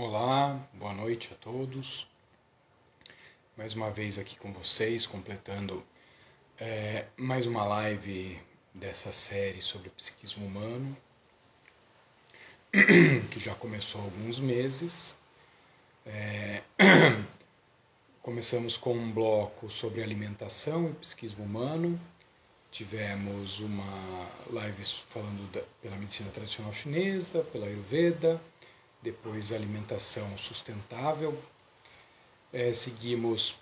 Olá, boa noite a todos. Mais uma vez aqui com vocês, completando mais uma live dessa série sobre o psiquismo humano, que já começou há alguns meses. Começamos com um bloco sobre alimentação e psiquismo humano. Tivemos uma live falando pela medicina tradicional chinesa, pela Ayurveda, depois alimentação sustentável. Seguimos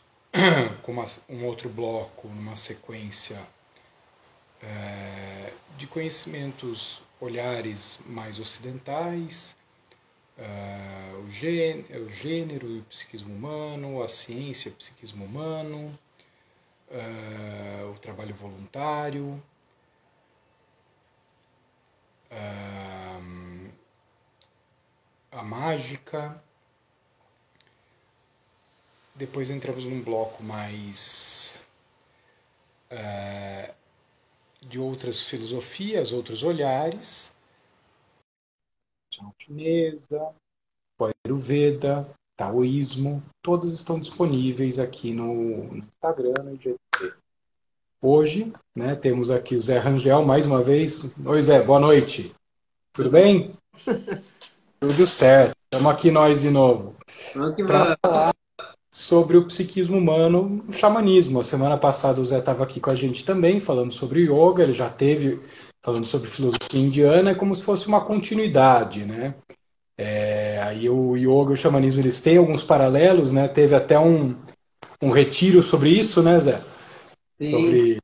com um outro bloco, numa sequência de conhecimentos, olhares mais ocidentais, o gênero e o psiquismo humano, a ciência e o psiquismo humano, o trabalho voluntário, a mágica. Depois entramos num bloco mais de outras filosofias, outros olhares, chinesa, Ayurveda, taoísmo, todos estão disponíveis aqui no Instagram e no IGTV. Hoje, temos aqui o Zé Rangel mais uma vez. Oi, Zé, boa noite. Tudo bem? Tudo certo. Estamos aqui nós de novo para falar sobre o psiquismo humano, o xamanismo. A semana passada o Zé estava aqui com a gente também, falando sobre yoga, ele já teve falando sobre filosofia indiana, é como se fosse uma continuidade, né? Aí o yoga e o xamanismo, eles têm alguns paralelos, né? Teve até um retiro sobre isso, né, Zé? Sim. Sobre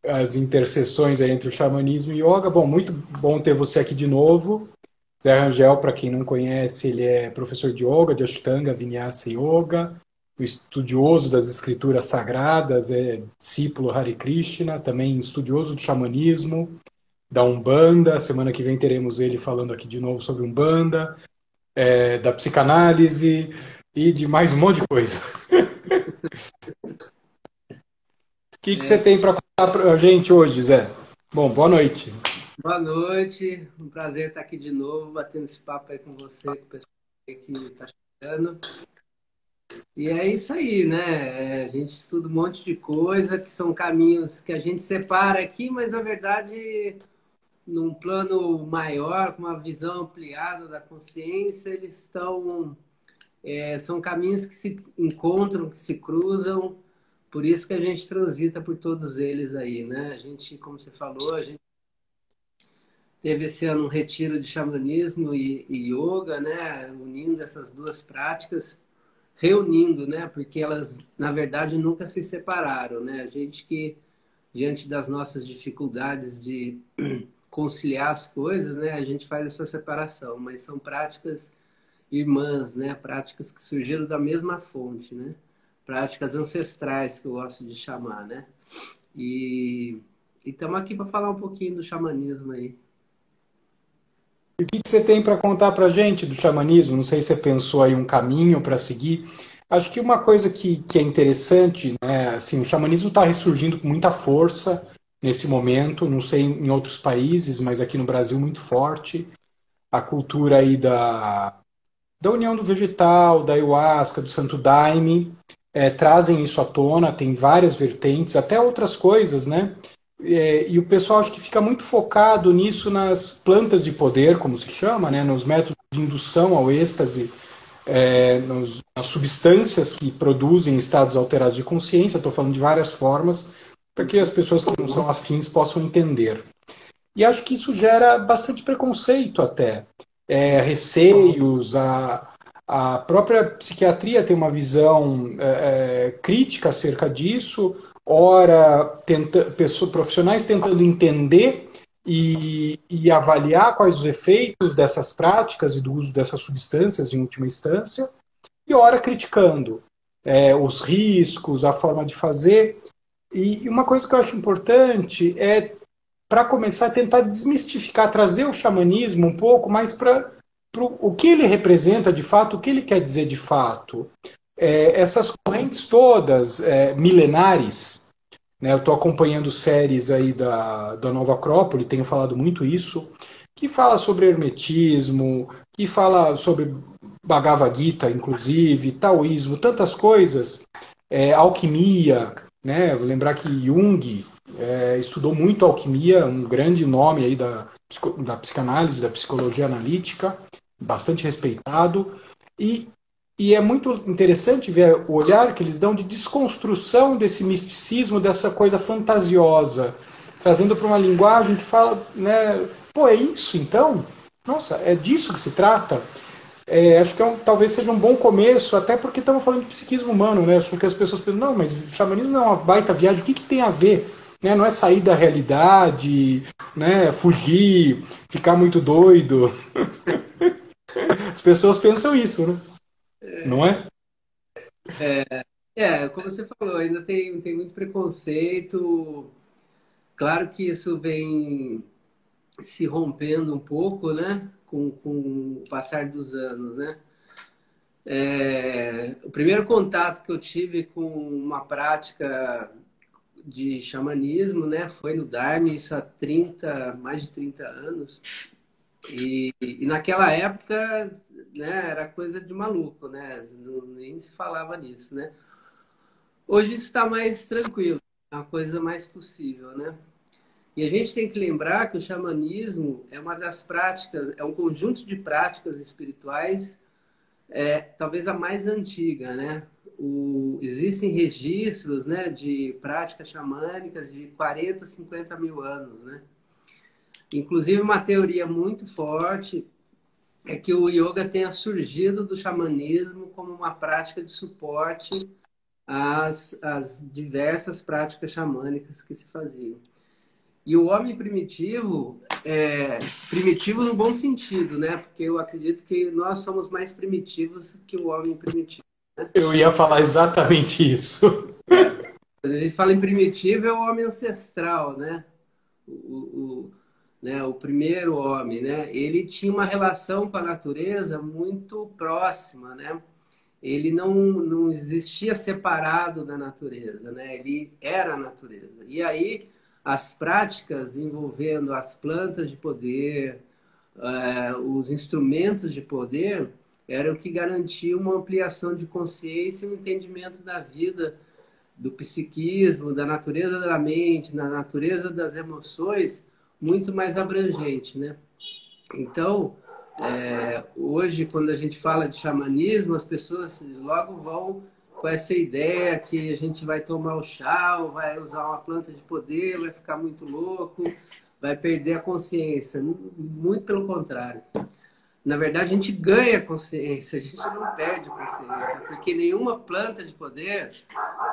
as interseções aí entre o xamanismo e o yoga. Bom, muito bom ter você aqui de novo. Zé Rangel, para quem não conhece, ele é professor de yoga, de Ashtanga, Vinyasa Yoga, o estudioso das escrituras sagradas, é discípulo Hare Krishna, também estudioso do xamanismo, da Umbanda. Semana que vem teremos ele falando aqui de novo sobre Umbanda, da psicanálise e de mais um monte de coisa. O que você tem para contar para a gente hoje, Zé? Bom, boa noite. Boa noite, um prazer estar aqui de novo, batendo esse papo aí com você, com o pessoal aí que está chegando. E é isso aí, né? A gente estuda um monte de coisa, que são caminhos que a gente separa aqui, mas na verdade, num plano maior, com uma visão ampliada da consciência, eles são caminhos que se encontram, que se cruzam, por isso que a gente transita por todos eles aí, né? A gente, como você falou, a gente teve esse ano um retiro de xamanismo e yoga, né? Unindo essas duas práticas, reunindo, né? Porque elas, na verdade, nunca se separaram, né? A gente que, diante das nossas dificuldades de conciliar as coisas, né? A gente faz essa separação, mas são práticas irmãs, né? Práticas que surgiram da mesma fonte, né? Práticas ancestrais, que eu gosto de chamar, né? E estamos aqui para falar um pouquinho do xamanismo aí. O que você tem para contar para a gente do xamanismo? Não sei se você pensou aí um caminho para seguir. Acho que uma coisa que é interessante, né, assim, o xamanismo está ressurgindo com muita força nesse momento, não sei em outros países, mas aqui no Brasil muito forte. A cultura aí da união do vegetal, da ayahuasca, do santo daime, trazem isso à tona, tem várias vertentes, até outras coisas, né? E o pessoal acho que fica muito focado nisso nas plantas de poder, como se chama, né? Nos métodos de indução ao êxtase, nas substâncias que produzem estados alterados de consciência. Estou falando de várias formas, para que as pessoas que não são afins possam entender. E acho que isso gera bastante preconceito até. Receios, a própria psiquiatria tem uma visão crítica acerca disso, ora profissionais tentando entender e avaliar quais os efeitos dessas práticas e do uso dessas substâncias em última instância, e ora criticando os riscos, a forma de fazer. E uma coisa que eu acho importante é, para começar, a tentar desmistificar, trazer o xamanismo um pouco mais para o que ele representa de fato, o que ele quer dizer de fato. Essas correntes todas milenares, né, eu estou acompanhando séries aí da Nova Acrópole, tenho falado muito isso, que fala sobre hermetismo, que fala sobre Bhagavad Gita, inclusive, taoísmo, tantas coisas, alquimia, né? Vou lembrar que Jung estudou muito alquimia, um grande nome aí da psicanálise, da psicologia analítica, bastante respeitado, e, e é muito interessante ver o olhar que eles dão de desconstrução desse misticismo, dessa coisa fantasiosa, trazendo para uma linguagem que fala, né, pô, é isso então? Nossa, é disso que se trata? Acho que talvez seja um bom começo, até porque estamos falando de psiquismo humano, né? Acho que as pessoas pensam, não, mas o xamanismo não é uma baita viagem, o que tem a ver? Né? Não é sair da realidade, né? Fugir, ficar muito doido. As pessoas pensam isso, né? Não é? Como você falou, ainda tem muito preconceito. Claro que isso vem se rompendo um pouco, né? Com o passar dos anos, né? O primeiro contato que eu tive com uma prática de xamanismo, né, foi no Dharma, isso há mais de 30 anos. E naquela época, né, era coisa de maluco, né? Nem se falava nisso, né? Hoje isso está mais tranquilo, é uma coisa mais possível, né? E a gente tem que lembrar que o xamanismo é uma das práticas, é um conjunto de práticas espirituais, talvez a mais antiga, né? Existem registros, né, de práticas xamânicas de 40, 50 mil anos, né? Inclusive, uma teoria muito forte é que o yoga tenha surgido do xamanismo como uma prática de suporte às diversas práticas xamânicas que se faziam. E o homem primitivo, primitivo no bom sentido, né? Porque eu acredito que nós somos mais primitivos que o homem primitivo. Né? Eu ia falar exatamente isso. Quando a gente fala em primitivo, é o homem ancestral, né? Né, o primeiro homem, né? Ele tinha uma relação com a natureza muito próxima, né? Ele não existia separado da natureza, né? Ele era a natureza. E aí as práticas envolvendo as plantas de poder, os instrumentos de poder, eram o que garantiam uma ampliação de consciência e um entendimento da vida, do psiquismo, da natureza da mente, da natureza das emoções, muito mais abrangente, né? Então, hoje, quando a gente fala de xamanismo, as pessoas logo vão com essa ideia que a gente vai tomar o chá, ou vai usar uma planta de poder, vai ficar muito louco, vai perder a consciência. Muito pelo contrário. Na verdade, a gente ganha consciência, a gente não perde consciência, porque nenhuma planta de poder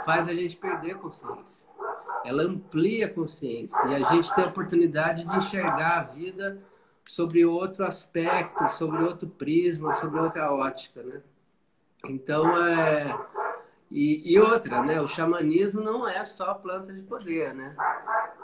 faz a gente perder consciência. Ela amplia a consciência e a gente tem a oportunidade de enxergar a vida sobre outro aspecto, sobre outro prisma, sobre outra ótica, né? Então, e outra, né? O xamanismo não é só planta de poder, né?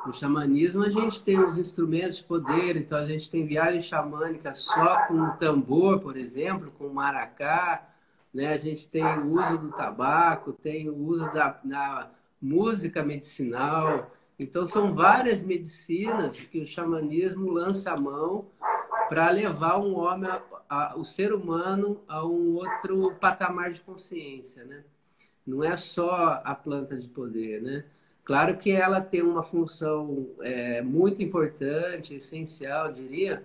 No xamanismo a gente tem os instrumentos de poder, então a gente tem viagem xamânica só com tambor, por exemplo, com maracá, né? A gente tem o uso do tabaco, tem o uso da música medicinal. Então são várias medicinas que o xamanismo lança a mão para levar um homem, o ser humano, a um outro patamar de consciência, né? Não é só a planta de poder, né? Claro que ela tem uma função muito importante, essencial, diria,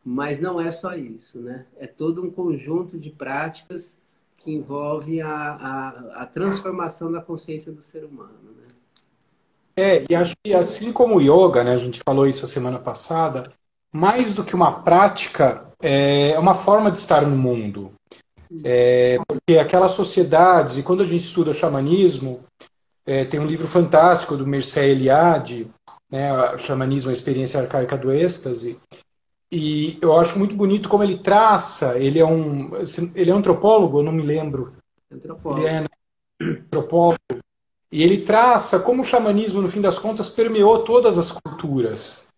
mas não é só isso, né? É todo um conjunto de práticas que envolve a transformação da consciência do ser humano, né? E acho que assim como o yoga, né, a gente falou isso a semana passada, mais do que uma prática, é uma forma de estar no mundo. Porque aquelas sociedades, e quando a gente estuda xamanismo, tem um livro fantástico do Mircea Eliade, né, o Xamanismo, a Experiência Arcaica do Êxtase, e eu acho muito bonito como ele traça, ele é antropólogo, eu não me lembro. Antropólogo. Ele é antropólogo. E ele traça como o xamanismo, no fim das contas, permeou todas as culturas.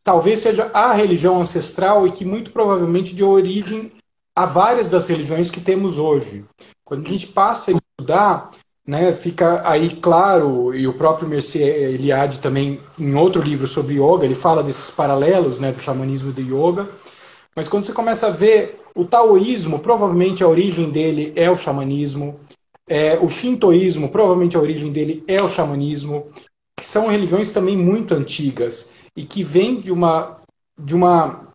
Talvez seja a religião ancestral e que muito provavelmente deu origem a várias das religiões que temos hoje. Quando a gente passa a estudar, né, fica aí claro, e o próprio Mircea Eliade também, em outro livro sobre yoga, ele fala desses paralelos, né, do xamanismo e do yoga, Mas quando você começa a ver o taoísmo, provavelmente a origem dele é o xamanismo. O shintoísmo, provavelmente a origem dele é o xamanismo, que são religiões também muito antigas e que vêm de uma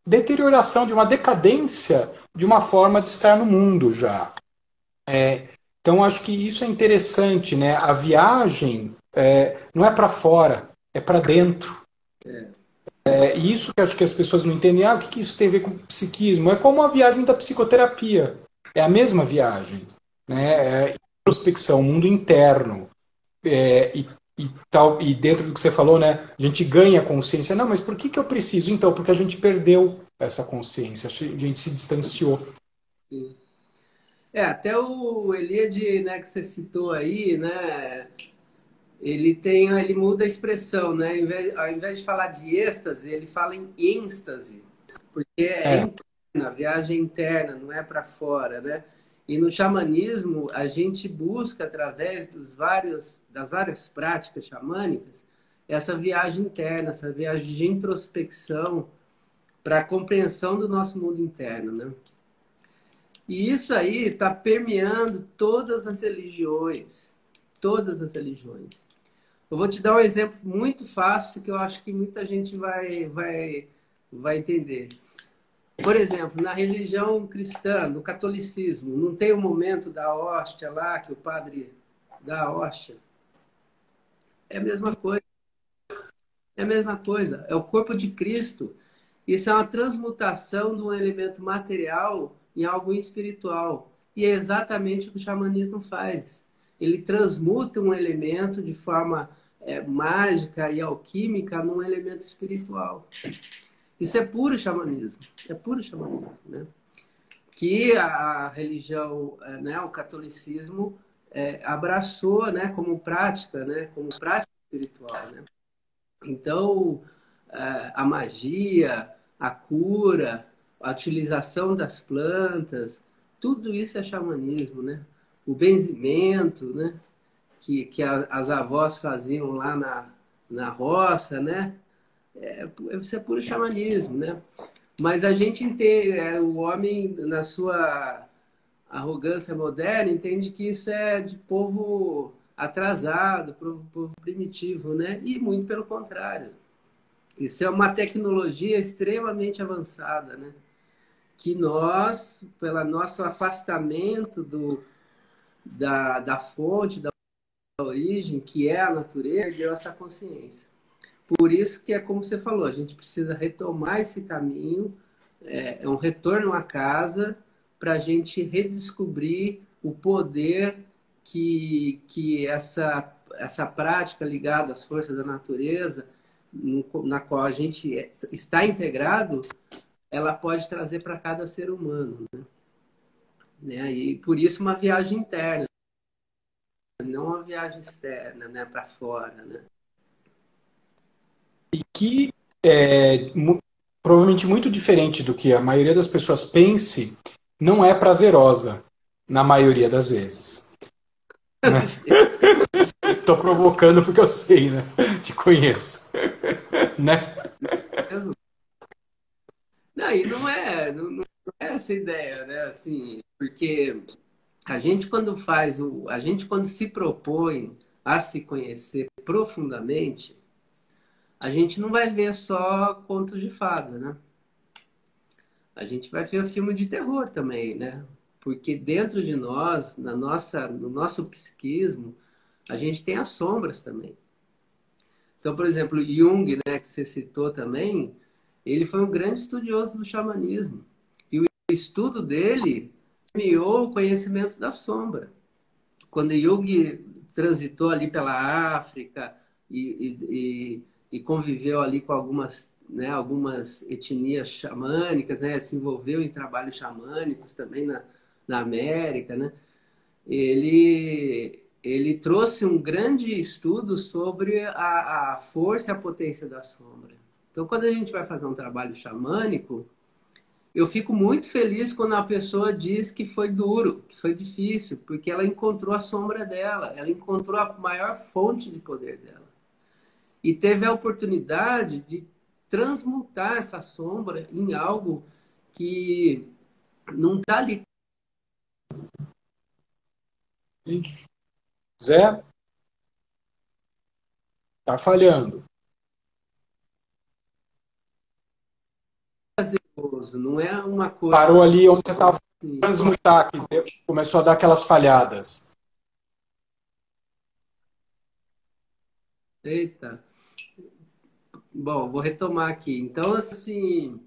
deterioração, de uma decadência de uma forma de estar no mundo já. Então acho que isso é interessante, né? A viagem não é para fora, é para dentro. É, E isso que acho que as pessoas não entendem. O que isso tem a ver com psiquismo? É como a viagem da psicoterapia. É a mesma viagem, né? Introspecção, mundo interno. E dentro do que você falou, né? A gente ganha consciência. Não, mas por que eu preciso? Então, porque a gente perdeu essa consciência, a gente se distanciou. sim. Até o Eliade, né, que você citou aí, né, ele muda a expressão, né, ao invés de falar de êxtase, ele fala em êxtase, porque é É, interna, a viagem interna, não é para fora, né? E no xamanismo, a gente busca, através das várias práticas xamânicas, essa viagem interna, essa viagem de introspecção para a compreensão do nosso mundo interno, né? E isso aí está permeando todas as religiões. Todas as religiões. Eu vou te dar um exemplo muito fácil que eu acho que muita gente vai entender. Por exemplo, na religião cristã, no catolicismo, não tem o momento da hóstia lá, que o padre dá a hóstia? É a mesma coisa. É a mesma coisa. É o corpo de Cristo. Isso é uma transmutação de um elemento material em algo espiritual. E é exatamente o que o xamanismo faz. Ele transmuta um elemento de forma mágica e alquímica num elemento espiritual. Isso é puro xamanismo. É puro xamanismo, né? Que a religião, né, o catolicismo, abraçou, né, como prática espiritual, né? Então, a magia, a cura, a utilização das plantas, tudo isso é xamanismo, né? O benzimento, né? Que as avós faziam lá na roça, né? Isso é puro xamanismo, né? Mas a gente entende, o homem, na sua arrogância moderna, entende que isso é de povo atrasado, povo primitivo, né? E muito pelo contrário. Isso é uma tecnologia extremamente avançada, né? Que nós, pelo nosso afastamento da fonte, da origem, que é a natureza, perdeu essa consciência. Por isso que é como você falou, a gente precisa retomar esse caminho, é um retorno à casa, para a gente redescobrir o poder que essa prática ligada às forças da natureza, na qual a gente está integrado, ela pode trazer para cada ser humano, né? E por isso uma viagem interna, não uma viagem externa, né, para fora, né? e que provavelmente muito diferente do que a maioria das pessoas pense, não é prazerosa, na maioria das vezes. Né? Tô provocando porque eu sei, né? Te conheço. Né? Não, e não é essa ideia, né? Assim, porque a gente quando se propõe a se conhecer profundamente, a gente não vai ver só contos de fada, né? A gente vai ver filme de terror também, né? Porque dentro de nós, no nosso psiquismo, a gente tem as sombras também. Então, por exemplo, Jung, né, que você citou também, ele foi um grande estudioso do xamanismo. E o estudo dele permeou o conhecimento da sombra. Quando Jung transitou ali pela África e conviveu ali com algumas etnias xamânicas, né, se envolveu em trabalhos xamânicos também na América, né, ele trouxe um grande estudo sobre a força e a potência da sombra. Então, quando a gente vai fazer um trabalho xamânico, eu fico muito feliz quando a pessoa diz que foi duro, que foi difícil, porque ela encontrou a sombra dela, ela encontrou a maior fonte de poder dela. E teve a oportunidade de transmutar essa sombra em algo que não está ali. Zé, tá falhando. Não é uma coisa Parou ali onde você estava assim. transmutar, que começou a dar aquelas falhadas. Eita. Bom, vou retomar aqui. Então, assim,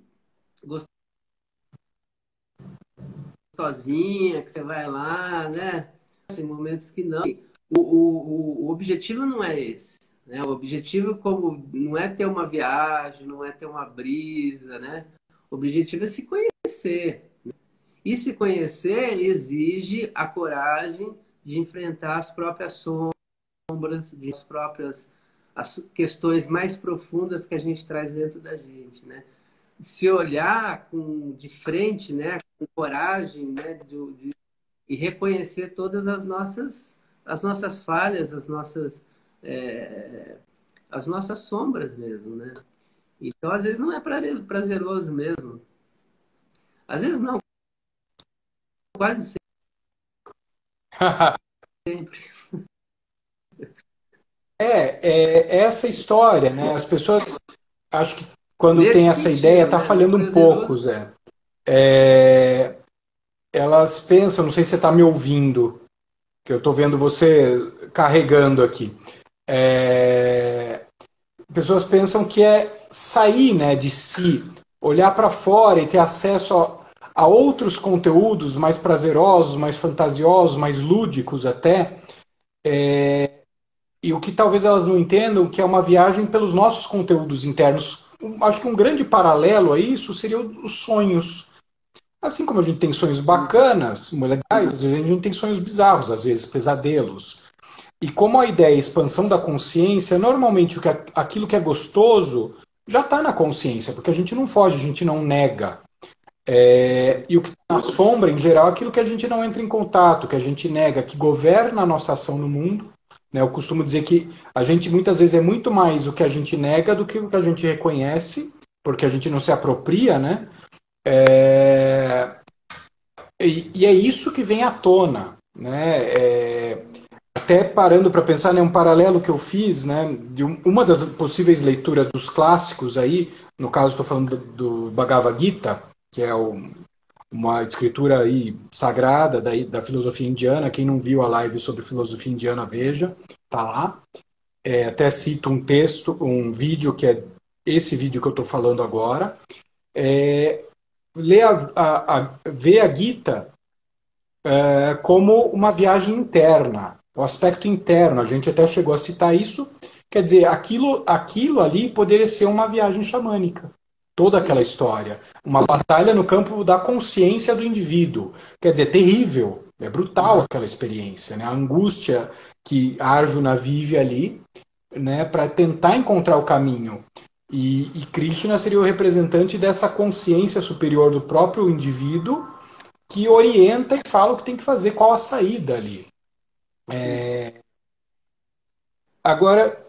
gostosinha, que você vai lá, né? Tem momentos que não. O objetivo não é esse, né? O objetivo como não é ter uma viagem, não é ter uma brisa, né? O objetivo é se conhecer. E se conhecer exige a coragem de enfrentar as próprias sombras, de as próprias as questões mais profundas que a gente traz dentro da gente, né? Se olhar de frente, né, com coragem, né, e reconhecer todas as nossas falhas, é, as nossas sombras mesmo, né? Então, às vezes não é prazeroso mesmo. Às vezes não, quase sempre. É essa história, né? As pessoas, acho que quando tem Nesse essa ideia, sentido, tá né? Não é falhando um pouco, prazeroso. Zé. Elas pensam, não sei se você está me ouvindo, que eu estou vendo você carregando aqui. É, pessoas pensam que é sair, né, de si, olhar para fora e ter acesso a outros conteúdos mais prazerosos, mais fantasiosos, mais lúdicos até. E o que talvez elas não entendam que é uma viagem pelos nossos conteúdos internos. Acho que um grande paralelo a isso seria os sonhos. Assim como a gente tem sonhos bacanas, legais, a gente tem sonhos bizarros, às vezes pesadelos. E como a ideia é a expansão da consciência, normalmente aquilo que é gostoso já está na consciência, porque a gente não foge, a gente não nega. E o que está na sombra, em geral, é aquilo que a gente não entra em contato, que a gente nega, que governa a nossa ação no mundo. Né? Eu costumo dizer que a gente muitas vezes é muito mais o que a gente nega do que o que a gente reconhece, porque a gente não se apropria, né? É, e é isso que vem à tona, né? Até parando para pensar, né, um paralelo que eu fiz, né, de uma das possíveis leituras dos clássicos aí, no caso estou falando do Bhagavad Gita, que é uma escritura aí sagrada da filosofia indiana. Quem não viu a live sobre filosofia indiana, veja, tá lá. Até cito um texto, um vídeo que é esse vídeo que eu estou falando agora. É, ver a Gita como uma viagem interna, o aspecto interno. A gente até chegou a citar isso. Quer dizer, aquilo ali poderia ser uma viagem xamânica. Toda aquela história. Uma batalha no campo da consciência do indivíduo. Quer dizer, terrível. É brutal aquela experiência. Né? A angústia que a Arjuna vive ali, né, para tentar encontrar o caminho. E Krishna seria o representante dessa consciência superior do próprio indivíduo que orienta e fala o que tem que fazer, qual a saída ali. Agora,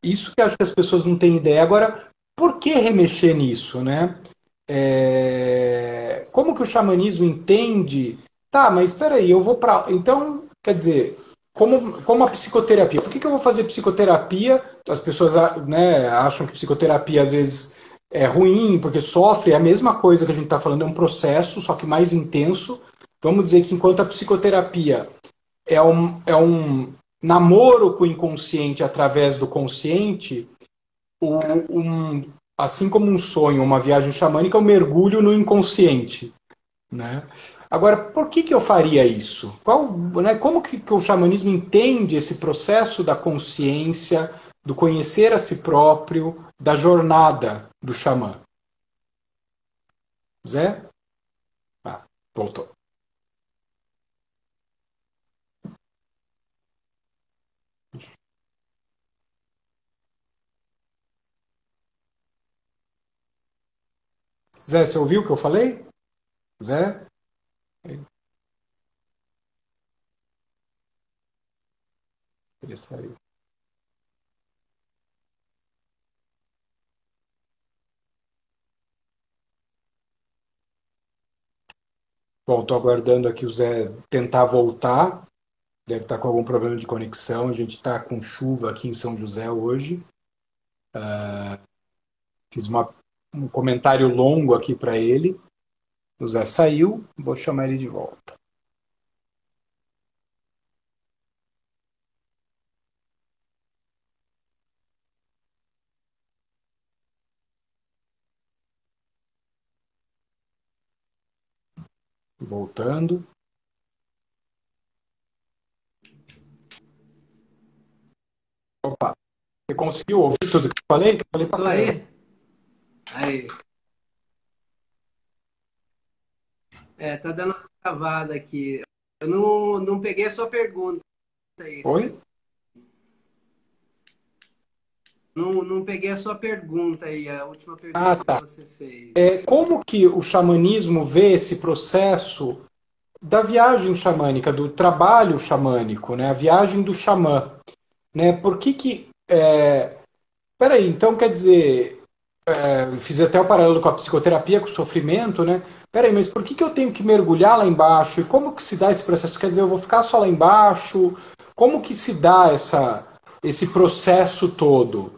isso que acho que as pessoas não têm ideia. Agora, por que remexer nisso, né? Como que o xamanismo entende? Tá, mas espera aí, eu vou para. Então, quer dizer, como a psicoterapia? Por que eu vou fazer psicoterapia? As pessoas, né, acham que psicoterapia às vezes é ruim, porque sofre. É a mesma coisa que a gente está falando, é um processo, só que mais intenso. Vamos dizer que enquanto a psicoterapia é um namoro com o inconsciente através do consciente, assim como um sonho, uma viagem xamânica, é um mergulho no inconsciente. Né? Agora, por que eu faria isso? Como que o xamanismo entende esse processo da consciência, do conhecer a si próprio, da jornada do xamã? Zé? Ah, voltou. Zé, você ouviu o que eu falei? Zé? Ele saiu. Bom, estou aguardando aqui o Zé tentar voltar. Deve estar com algum problema de conexão. A gente está com chuva aqui em São José hoje. Fiz um comentário longo aqui para ele. O Zé saiu, vou chamar ele de volta. Voltando. Opa, você conseguiu ouvir tudo que eu falei? Que eu falei pra Tô caramba. aí? Aí. Tá dando uma travada aqui. Eu não peguei a sua pergunta aí. Oi? Não peguei a sua pergunta aí, a última Ah, pergunta que tá. você fez. Como que o xamanismo vê esse processo da viagem xamânica, do trabalho xamânico, né? A viagem do xamã, né? Por que que... Peraí, então quer dizer... Fiz até o paralelo com a psicoterapia, com o sofrimento, né? Peraí, mas por que que eu tenho que mergulhar lá embaixo? E como que se dá esse processo? Quer dizer, eu vou ficar só lá embaixo? Como que se dá esse processo todo?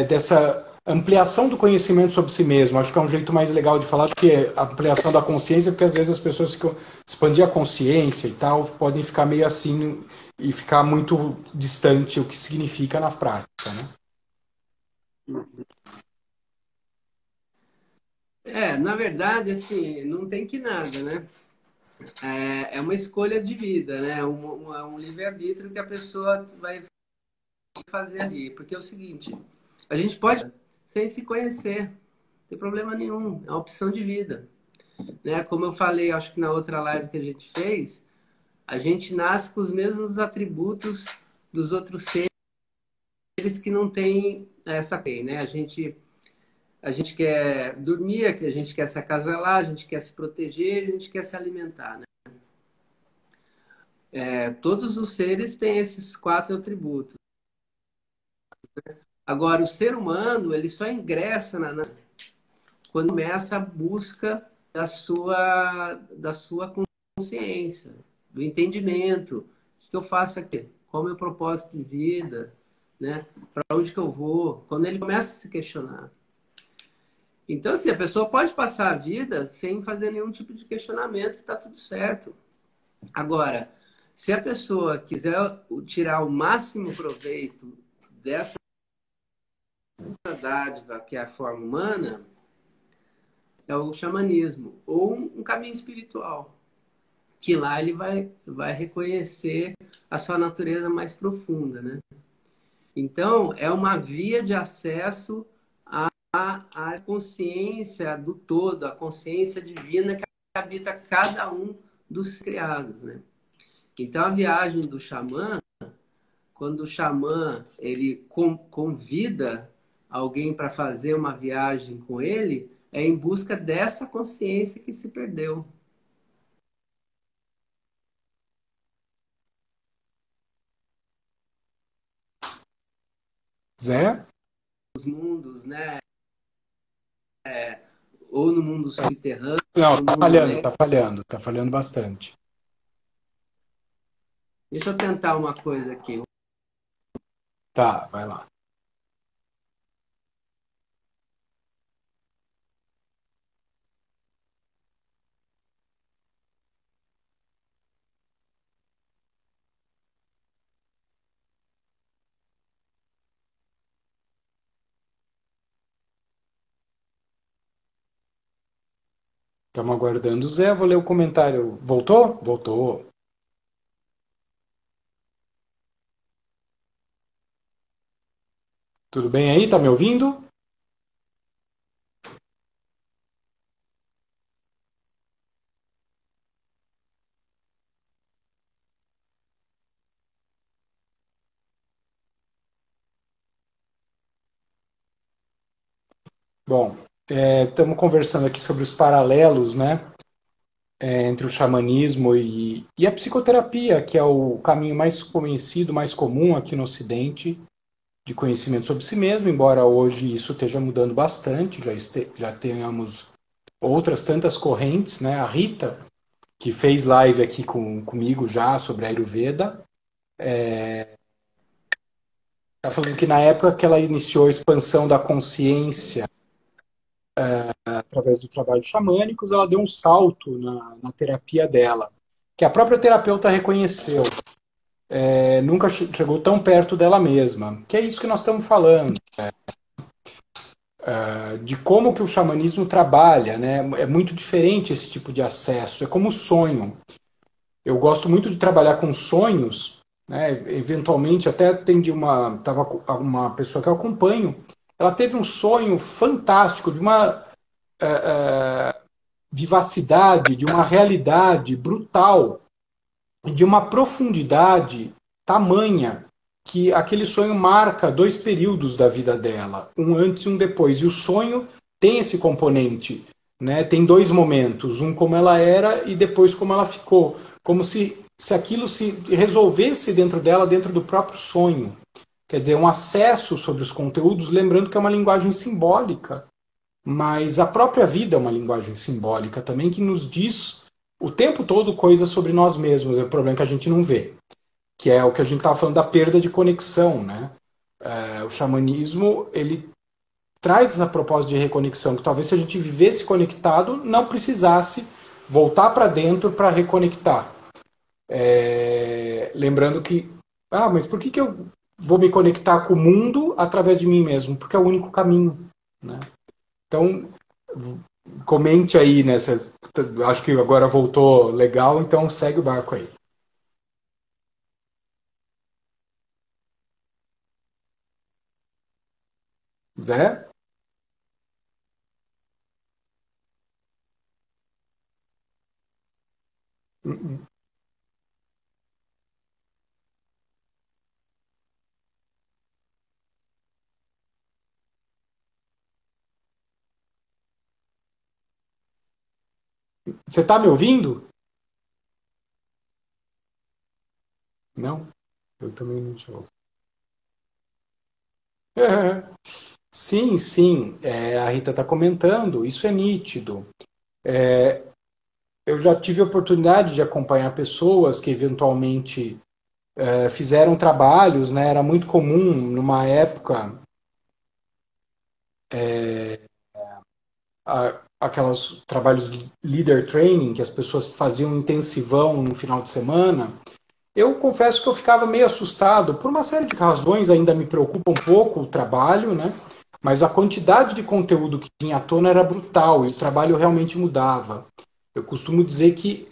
Dessa ampliação do conhecimento sobre si mesmo. Acho que é um jeito mais legal de falar do que a ampliação da consciência, porque às vezes as pessoas ficam expandir a consciência e tal, podem ficar meio assim e ficar muito distante o que significa na prática, né? Na verdade, assim, não tem que nada, né? É uma escolha de vida, né? É um livre-arbítrio que a pessoa vai fazer ali. Porque é o seguinte, a gente pode sem se conhecer, não tem problema nenhum, é uma opção de vida. Né? Como eu falei, acho que na outra live que a gente fez, a gente nasce com os mesmos atributos dos outros seres que não têm essa lei, né? A gente quer dormir, a gente quer se acasalar, a gente quer se proteger, a gente quer se alimentar, né? Todos os seres têm esses quatro atributos. Agora, o ser humano, ele só ingressa quando começa a busca da sua consciência, do entendimento. O que eu faço aqui? Qual é o meu propósito de vida? Né? Para onde que eu vou? Quando ele começa a se questionar. Então, assim, a pessoa pode passar a vida sem fazer nenhum tipo de questionamento e está tudo certo. Agora, se a pessoa quiser tirar o máximo proveito dessa dádiva que é a forma humana, é o xamanismo ou um caminho espiritual, que lá ele vai reconhecer a sua natureza mais profunda, né? Então, é uma via de acesso à consciência do todo, à consciência divina que habita cada um dos criados, né? Então, a viagem do xamã, quando o xamã ele convida alguém para fazer uma viagem com ele, é em busca dessa consciência que se perdeu. Zé? Os mundos, né? Ou no mundo subterrâneo, Não, no mundo, né? tá falhando bastante. Deixa eu tentar uma coisa aqui. Tá, vai lá. Estamos aguardando o Zé, vou ler o comentário. Voltou? Voltou. Tudo bem aí? Tá me ouvindo? Bom, estamos conversando aqui sobre os paralelos, né, entre o xamanismo e a psicoterapia, que é o caminho mais conhecido, mais comum aqui no Ocidente de conhecimento sobre si mesmo, embora hoje isso esteja mudando bastante, já tenhamos outras tantas correntes, né? A Rita, que fez live aqui comigo já sobre a Ayurveda, está falando que na época que ela iniciou a expansão da consciência através do trabalho xamânico, ela deu um salto na terapia dela, que a própria terapeuta reconheceu. Nunca chegou tão perto dela mesma. Que é isso que nós estamos falando. De como que o xamanismo trabalha, né? É muito diferente esse tipo de acesso. É como sonho. Eu gosto muito de trabalhar com sonhos, né? Eventualmente até atendi uma pessoa que eu acompanho. Ela teve um sonho fantástico de uma vivacidade, de uma realidade brutal, de uma profundidade tamanha que aquele sonho marca 2 períodos da vida dela, um antes e um depois. E o sonho tem esse componente, né? Tem 2 momentos, um como ela era e depois como ela ficou, como se aquilo se resolvesse dentro dela, dentro do próprio sonho. Quer dizer, um acesso sobre os conteúdos, lembrando que é uma linguagem simbólica, mas a própria vida é uma linguagem simbólica também que nos diz o tempo todo coisas sobre nós mesmos. É o problema que a gente não vê, que é o que a gente estava falando da perda de conexão, né? O xamanismo ele traz essa proposta de reconexão, que talvez se a gente vivesse conectado não precisasse voltar para dentro para reconectar. Lembrando que, mas por que eu vou me conectar com o mundo através de mim mesmo? Porque é o único caminho, né? Então, comente aí nessa. Acho que agora voltou legal, então segue o barco aí. Zé? Você está me ouvindo? Não? Eu também não te ouvo. Sim, sim, a Rita está comentando, isso é nítido. Eu já tive a oportunidade de acompanhar pessoas que eventualmente fizeram trabalhos, né? Era muito comum numa época aquelas trabalhos de leader training que as pessoas faziam intensivão no final de semana. Eu confesso que eu ficava meio assustado, por uma série de razões, ainda me preocupa um pouco o trabalho, né? Mas a quantidade de conteúdo que tinha à tona era brutal e o trabalho realmente mudava. Eu costumo dizer que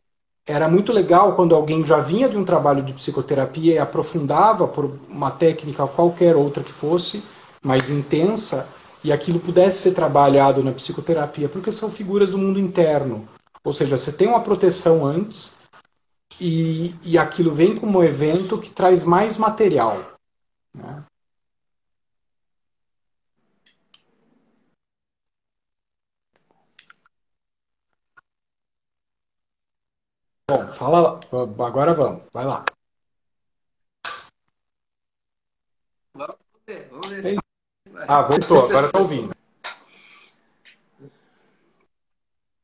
era muito legal quando alguém já vinha de um trabalho de psicoterapia e aprofundava por uma técnica qualquer outra que fosse, mais intensa, e aquilo pudesse ser trabalhado na psicoterapia, porque são figuras do mundo interno. Ou seja, você tem uma proteção antes, e aquilo vem como um evento que traz mais material. Né? Bom, fala lá. Agora vamos, vai lá. Vamos ver se vai. Voltou, agora tá ouvindo.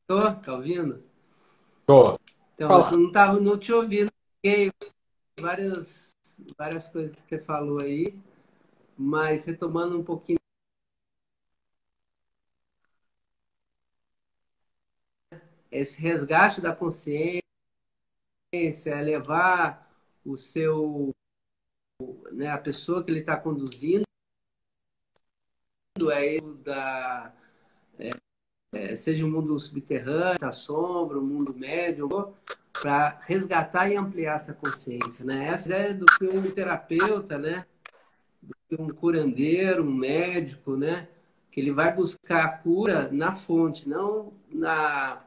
Tá ouvindo? Tô. Então, eu Fala. não tava, não te ouvindo. Fiquei várias coisas que você falou aí, mas retomando um pouquinho esse resgate da consciência, é levar o seu, né, a pessoa que ele está conduzindo, é ele da, seja o mundo subterrâneo, a sombra, o mundo médio, para resgatar e ampliar essa consciência, né? Essa ideia do que um terapeuta, né, um curandeiro, um médico, né, que ele vai buscar a cura na fonte, não na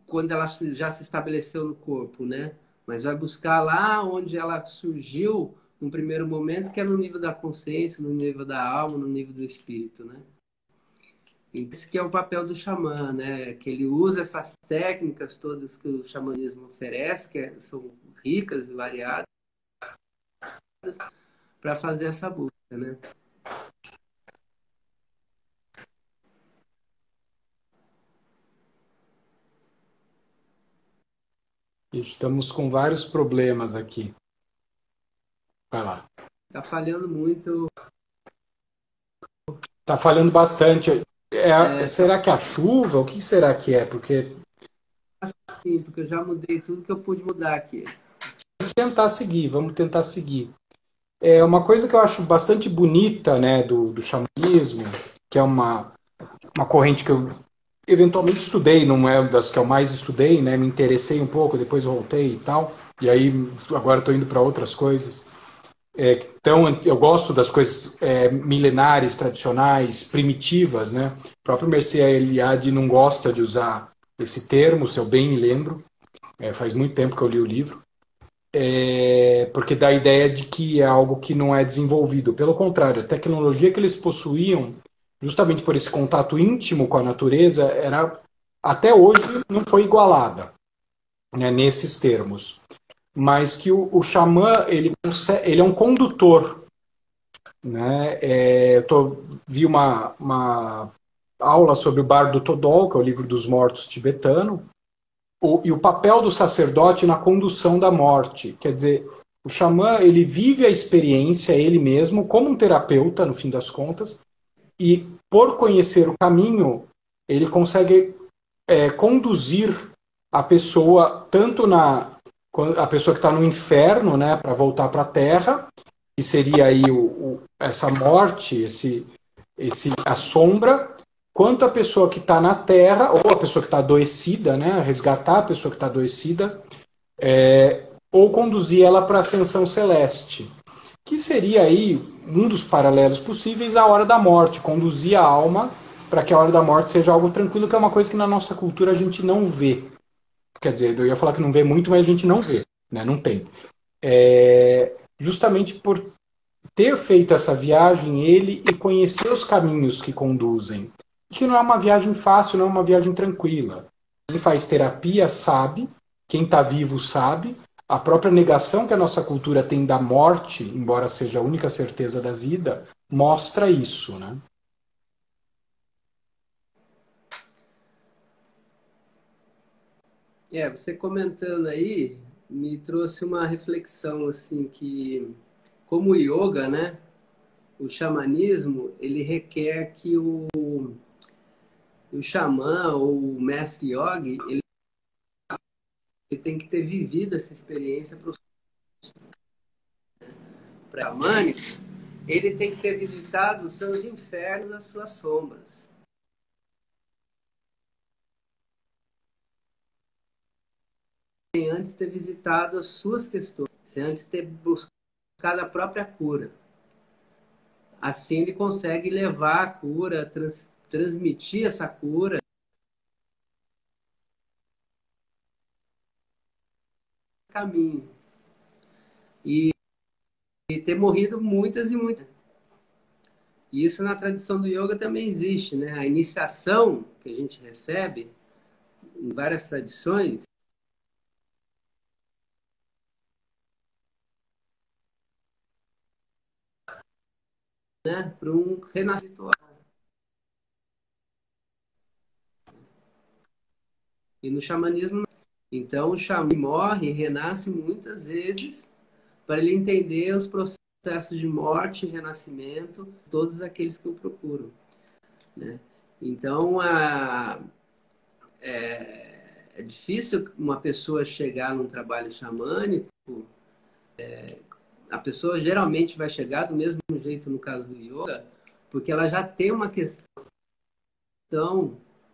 quando ela já se estabeleceu no corpo, né? Mas vai buscar lá onde ela surgiu no primeiro momento, que é no nível da consciência, no nível da alma, no nível do espírito, né? E esse que é o papel do xamã, né? Que ele usa essas técnicas todas que o xamanismo oferece, são ricas e variadas, para fazer essa busca, né? Estamos com vários problemas aqui. Vai lá. Tá falhando muito. Tá falhando bastante. Tá Será que é a chuva? O que será que é? Porque assim, porque eu já mudei tudo que eu pude mudar aqui. vamos tentar seguir. É uma coisa que eu acho bastante bonita, né, do xamanismo, que é uma corrente que eu eventualmente estudei, não é das que eu mais estudei, né, me interessei um pouco, depois voltei e tal, e aí agora estou indo para outras coisas. Então, eu gosto das coisas milenares, tradicionais, primitivas, né? O próprio Mircea Eliade não gosta de usar esse termo, se eu bem me lembro. Faz muito tempo que eu li o livro. Porque dá a ideia de que é algo que não é desenvolvido. Pelo contrário, a tecnologia que eles possuíam, justamente por esse contato íntimo com a natureza, até hoje não foi igualada, né, nesses termos. Mas que o xamã ele é um condutor, né? Vi uma aula sobre o Bardo Todol, que é o livro dos mortos tibetano, e o papel do sacerdote na condução da morte. Quer dizer, o xamã ele vive a experiência ele mesmo como um terapeuta, no fim das contas, e por conhecer o caminho, ele consegue conduzir a pessoa tanto a pessoa que está no inferno, né, para voltar para a Terra, que seria aí essa morte, a sombra, quanto a pessoa que está na Terra, ou a pessoa que está adoecida, né, resgatar a pessoa que está adoecida, ou conduzir ela para a ascensão celeste, que seria aí um dos paralelos possíveis à hora da morte, conduzir a alma para que a hora da morte seja algo tranquilo, que é uma coisa que na nossa cultura a gente não vê. Quer dizer, eu ia falar que não vê muito, mas a gente não vê, né? Não tem. Justamente por ter feito essa viagem, ele, e conhecer os caminhos que conduzem. Que não é uma viagem fácil, não é uma viagem tranquila. Quem faz terapia sabe, quem está vivo sabe, a própria negação que a nossa cultura tem da morte, embora seja a única certeza da vida, mostra isso, né? Você comentando aí me trouxe uma reflexão assim que, como o yoga, né? O xamanismo, ele requer que o xamã ou o mestre yogi, ele tem que ter vivido essa experiência para o xamânico, ele tem que ter visitado os seus infernos, as suas sombras. Sem antes ter visitado as suas questões, sem antes ter buscado a própria cura. Assim ele consegue levar a cura, transmitir essa cura no caminho. E ter morrido muitas e muitas. E isso na tradição do yoga também existe, né? A iniciação que a gente recebe em várias tradições, né? Para um renascimento. E no xamanismo, então o xamã morre e renasce muitas vezes para ele entender os processos de morte e renascimento, todos aqueles que o procuram, né? Então, é difícil uma pessoa chegar num trabalho xamânico. A pessoa geralmente vai chegar do mesmo jeito no caso do yoga, porque ela já tem uma questão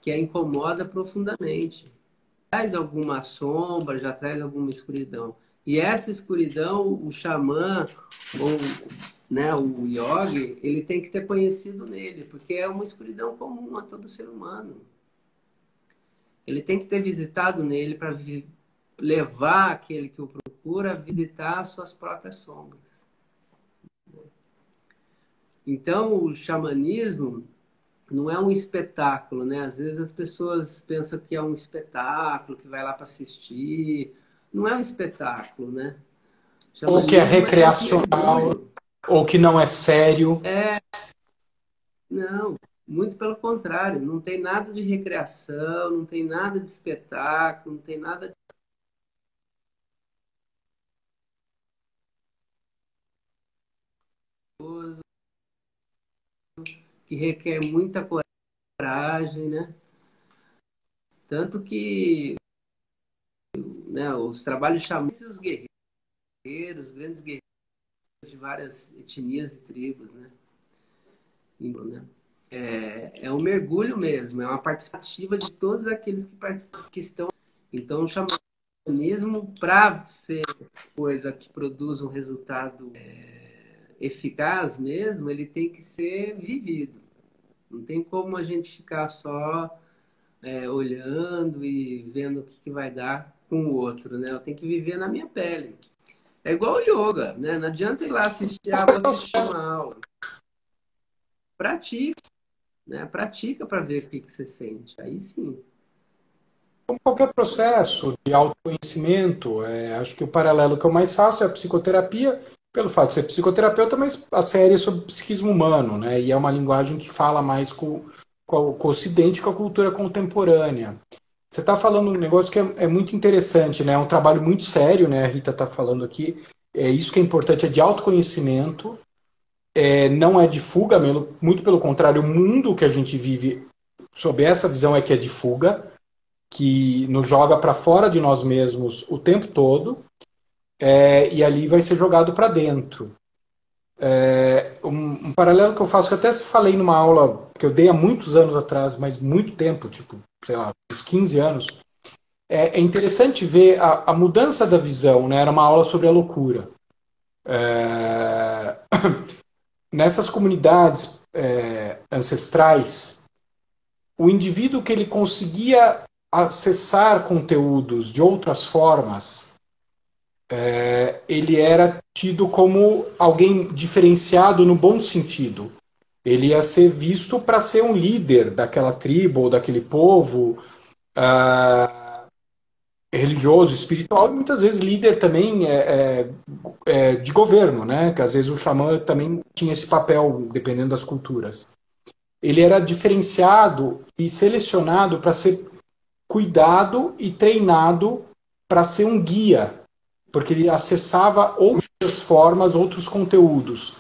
que a incomoda profundamente. Traz alguma sombra, já traz alguma escuridão. E essa escuridão, o xamã, ou né, o yogi, ele tem que ter conhecido nele, porque é uma escuridão comum a todo ser humano. Ele tem que ter visitado nele para levar aquele que o procura a visitar suas próprias sombras. Então, o xamanismo não é um espetáculo, né? Às vezes as pessoas pensam que é um espetáculo, que vai lá para assistir. Não é um espetáculo, né? O Ou que é xamanismo é um recreacional, mergulho. ou que não é sério. Não, muito pelo contrário. Não tem nada de recreação, não tem nada de espetáculo, não tem nada. que requer muita coragem, né? Tanto que, né, os trabalhos xamânicos, os guerreiros, grandes guerreiros de várias etnias e tribos, né? É um mergulho mesmo, é uma participativa de todos aqueles que estão. Então, o xamanismo, para ser coisa que produza um resultado eficaz mesmo, ele tem que ser vivido. Não tem como a gente ficar só olhando e vendo o que vai dar com o outro, né? Eu tenho que viver na minha pele. É igual o yoga, né? Não adianta ir lá assistir, vou assistir uma aula. Pratica, né? Pratica para ver o que você sente. Aí sim. Como qualquer processo de autoconhecimento, acho que o paralelo que eu mais faço é a psicoterapia, pelo fato de ser psicoterapeuta, mas a série é sobre psiquismo humano, né? E é uma linguagem que fala mais com o Ocidente, com a cultura contemporânea. Você está falando um negócio que é muito interessante, né? É um trabalho muito sério, né? A Rita está falando aqui. É isso que é importante, é de autoconhecimento, não é de fuga, muito pelo contrário, o mundo que a gente vive sob essa visão é que é de fuga, que nos joga para fora de nós mesmos o tempo todo, e ali vai ser jogado para dentro. Um paralelo que eu faço, que eu até falei numa aula que eu dei há muitos anos atrás, mas muito tempo, tipo, sei lá, uns 15 anos, é interessante ver a mudança da visão, né? Era uma aula sobre a loucura. Nessas comunidades ancestrais, o indivíduo que ele conseguia acessar conteúdos de outras formas, ele era tido como alguém diferenciado no bom sentido. Ele ia ser visto para ser um líder daquela tribo ou daquele povo, religioso, espiritual, e muitas vezes líder também de governo, né? Que às vezes o xamã também tinha esse papel, dependendo das culturas. Ele era diferenciado e selecionado para ser cuidado e treinado para ser um guia, porque ele acessava outras formas, outros conteúdos.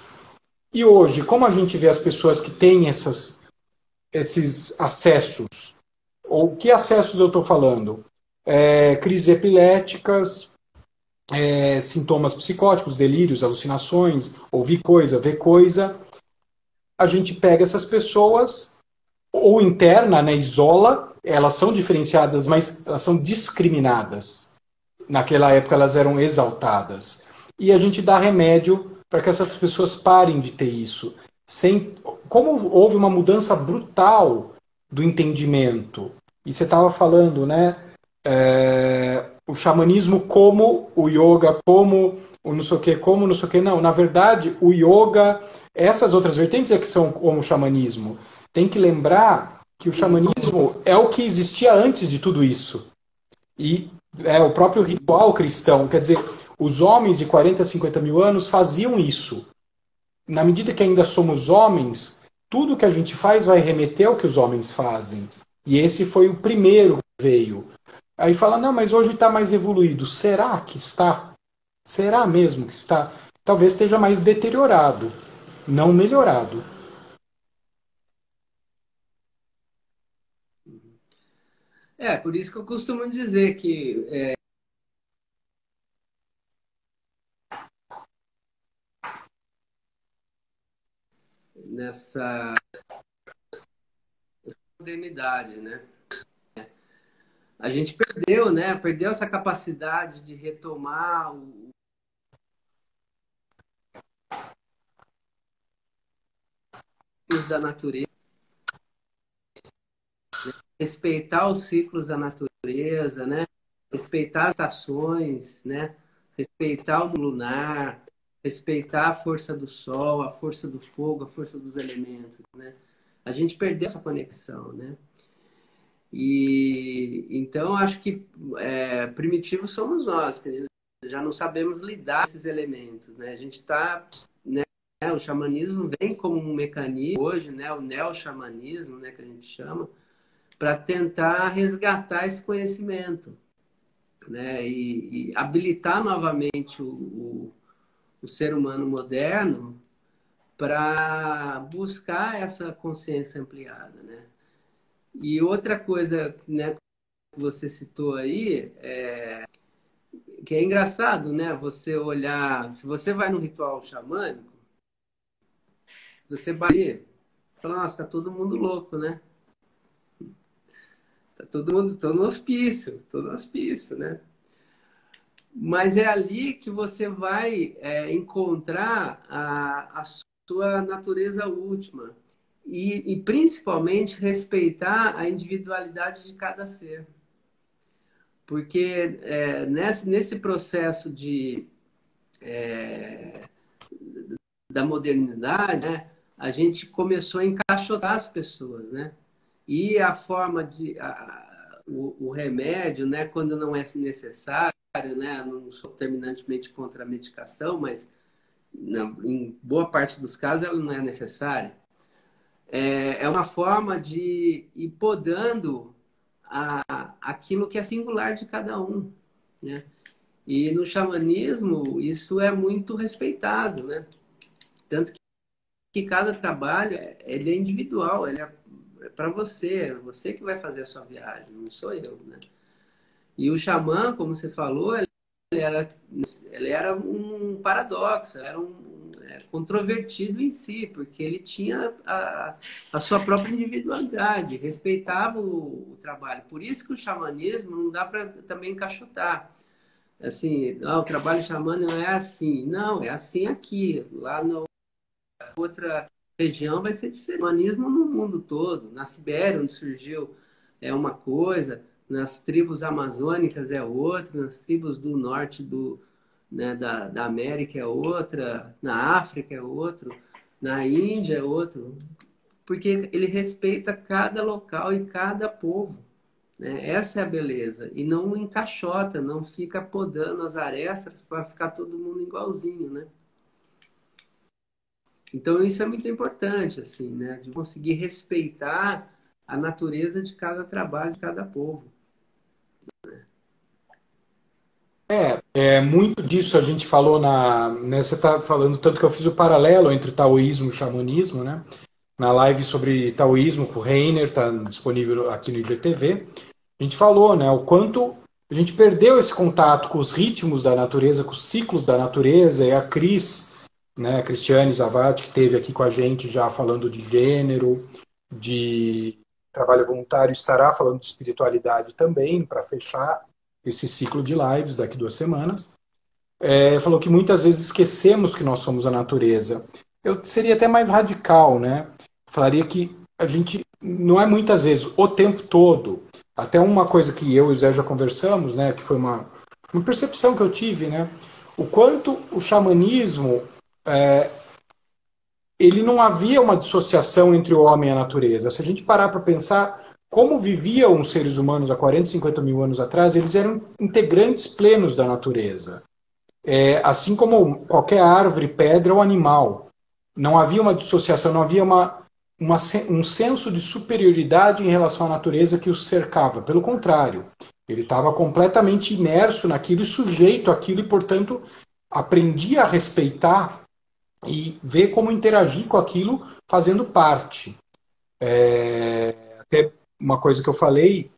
E hoje, como a gente vê as pessoas que têm esses acessos, ou que acessos eu estou falando? Crises epiléticas, sintomas psicóticos, delírios, alucinações, ouvir coisa, ver coisa. A gente pega essas pessoas, ou interna, né, isola, elas são diferenciadas, mas elas são discriminadas. Naquela época elas eram exaltadas. E a gente dá remédio para que essas pessoas parem de ter isso. Como houve uma mudança brutal do entendimento. E você estava falando, né? O xamanismo como o yoga, como o não sei o que, como não sei o que. Não, na verdade, o yoga, essas outras vertentes é que são como o xamanismo. Tem que lembrar que o xamanismo é o que existia antes de tudo isso. E o próprio ritual cristão, quer dizer, os homens de 40, 50 mil anos faziam isso. Na medida que ainda somos homens, tudo que a gente faz vai remeter ao que os homens fazem. E esse foi o primeiro que veio. Aí fala, não, mas hoje está mais evoluído. Será que está? Será mesmo que está? Talvez esteja mais deteriorado, não melhorado. Por isso que eu costumo dizer que nessa modernidade, né? A gente perdeu, né? Perdeu essa capacidade de retomar o ciclos da natureza, respeitar os ciclos da natureza, né? Respeitar as estações, né? Respeitar o lunar, respeitar a força do sol, a força do fogo, a força dos elementos, né? A gente perdeu essa conexão, né? E então acho que primitivos somos nós, que já não sabemos lidar com esses elementos, né? A gente está, né? O xamanismo vem como um mecanismo hoje, né? O neo-xamanismo, né? Que a gente chama, para tentar resgatar esse conhecimento, né? E habilitar novamente o ser humano moderno para buscar essa consciência ampliada, né? E outra coisa, né, que você citou aí, que é engraçado, né? Você olhar, se você vai no ritual xamânico, você vai fala, nossa, tá todo mundo louco, né? Tá todo mundo, todo no hospício, né? Mas é ali que você vai encontrar a sua natureza última e principalmente respeitar a individualidade de cada ser. Porque nesse processo da modernidade, né, a gente começou a encaixotar as pessoas, né? E a forma o remédio, né, quando não é necessário, né, não sou terminantemente contra a medicação, mas não, em boa parte dos casos ela não é necessária. É uma forma de ir podando aquilo que é singular de cada um, né? E no xamanismo isso é muito respeitado, né? Tanto que cada trabalho ele é individual, ele é para você que vai fazer a sua viagem, não sou eu, né? E o xamã, como você falou, ele era um paradoxo, era controvertido em si, porque ele tinha a sua própria individualidade, respeitava o trabalho. Por isso que o xamanismo não dá para também encaixotar. Assim, o trabalho xamânico não é assim. Não, é assim aqui. Lá na outra região vai ser diferente. O xamanismo no mundo todo. Na Sibéria, onde surgiu, é uma coisa. Nas tribos amazônicas é outra. Nas tribos do norte né, da América é outra. Na África é outro. Na Índia é outro. Porque ele respeita cada local e cada povo. Né? Essa é a beleza. E não encaixota, não fica podando as arestas para ficar todo mundo igualzinho, né? Então isso é muito importante, assim, né? De conseguir respeitar a natureza de cada trabalho, de cada povo. Muito disso a gente falou né, você está falando tanto que eu fiz o paralelo entre o taoísmo e o xamanismo, né? Na live sobre taoísmo com o Reiner, está disponível aqui no IGTV. A gente falou, né, o quanto a gente perdeu esse contato com os ritmos da natureza, com os ciclos da natureza, e a Cris, né, a Cristiane Zavati, que esteve aqui com a gente já falando de gênero, de trabalho voluntário, estará falando de espiritualidade também, para fechar esse ciclo de lives daqui 2 semanas. Falou que muitas vezes esquecemos que nós somos a natureza. Eu seria até mais radical, né? Falaria que a gente não é muitas vezes, o tempo todo. Até uma coisa que eu e o Zé já conversamos, né? Que foi uma percepção que eu tive, né? O quanto o xamanismo, ele não havia uma dissociação entre o homem e a natureza. Se a gente parar para pensar como viviam os seres humanos há 40, 50 mil anos atrás, eles eram integrantes plenos da natureza. Assim como qualquer árvore, pedra ou animal. Não havia uma dissociação, não havia um senso de superioridade em relação à natureza que os cercava. Pelo contrário, ele estava completamente imerso naquilo e sujeito àquilo e, portanto, aprendia a respeitar e ver como interagir com aquilo fazendo parte. Até uma coisa que eu falei,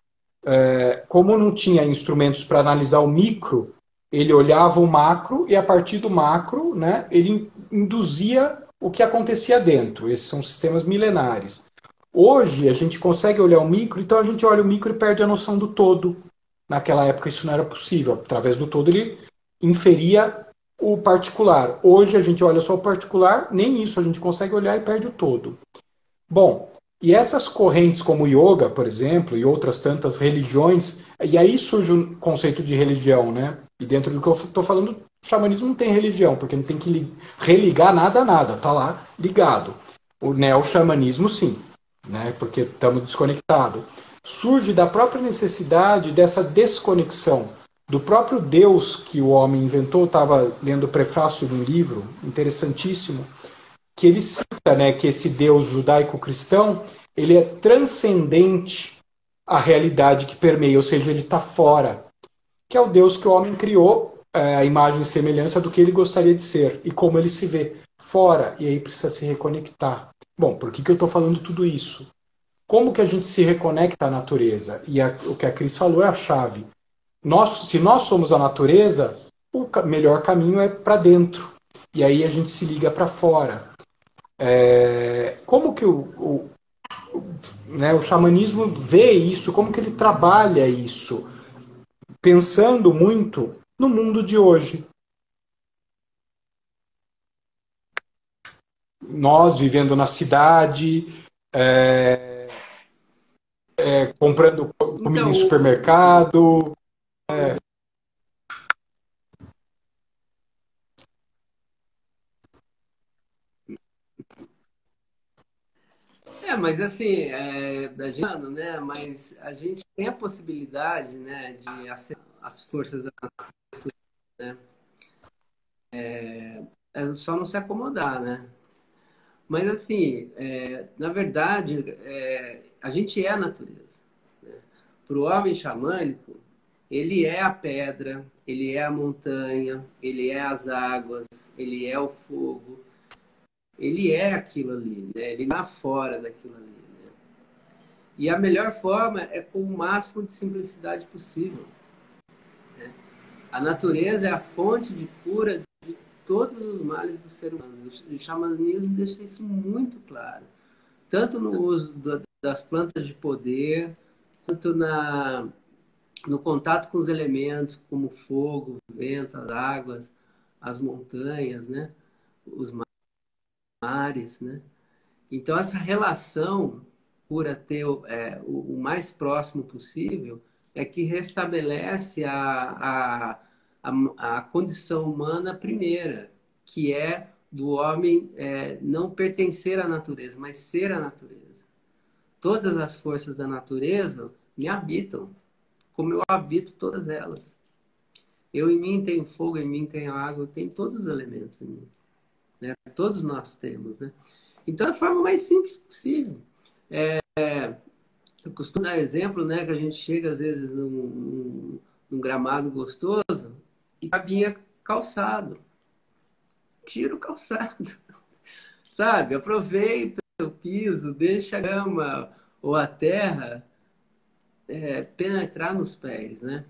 como não tinha instrumentos para analisar o micro, ele olhava o macro e a partir do macro, né, ele induzia o que acontecia dentro. Esses são sistemas milenares. Hoje a gente consegue olhar o micro, então a gente olha o micro e perde a noção do todo. Naquela época isso não era possível. Através do todo ele inferia o particular. Hoje a gente olha só o particular, nem isso a gente consegue olhar e perde o todo. Bom, e essas correntes como o yoga, por exemplo, e outras tantas religiões, e aí surge o conceito de religião, né? E dentro do que eu estou falando, o xamanismo não tem religião, porque não tem que religar nada a nada, tá lá ligado. O neo-xamanismo sim, né? Porque estamos desconectados. Surge da própria necessidade dessa desconexão do próprio Deus que o homem inventou. Estava lendo o prefácio de um livro interessantíssimo, que ele cita, né, que esse Deus judaico-cristão, ele é transcendente à realidade que permeia, ou seja, ele está fora, que é o Deus que o homem criou, a imagem e semelhança do que ele gostaria de ser e como ele se vê, fora, e aí precisa se reconectar. Bom, por que eu estou falando tudo isso? Como que a gente se reconecta à natureza? E o que a Cris falou é a chave. Se nós somos a natureza, o melhor caminho é para dentro. E aí a gente se liga para fora. Como que né, o xamanismo vê isso? Como que ele trabalha isso? Pensando muito no mundo de hoje. Nós vivendo na cidade, comprando comida em Então, supermercado. mas assim, a gente, né? Mas a gente tem a possibilidade, né, de acessar as forças da natureza, né? É só não se acomodar, né? Mas assim, na verdade, a gente é a natureza. Para o homem xamânico, ele é a pedra, ele é a montanha, ele é as águas, ele é o fogo, ele é aquilo ali, né? Ele está fora daquilo ali. Né? E a melhor forma é com o máximo de simplicidade possível. Né? A natureza é a fonte de cura de todos os males do ser humano. O xamanismo deixa isso muito claro. Tanto no uso das plantas de poder, quanto no contato com os elementos, como o fogo, o vento, as águas, as montanhas, né? Os mares, né? Então, essa relação, por ter o mais próximo possível, é que restabelece a condição humana primeira, que é do homem não pertencer à natureza, mas ser a natureza. Todas as forças da natureza me habitam, como eu habito todas elas. Eu em mim tenho fogo, em mim tenho água, tem todos os elementos em mim. Né? Todos nós temos, né? Então, é a forma mais simples possível. Eu costumo dar exemplo, né, que a gente chega às vezes num gramado gostoso e cabinha calçado. Tira o calçado, sabe? Aproveita o piso, deixa a grama ou a terra penetrar nos pés, né?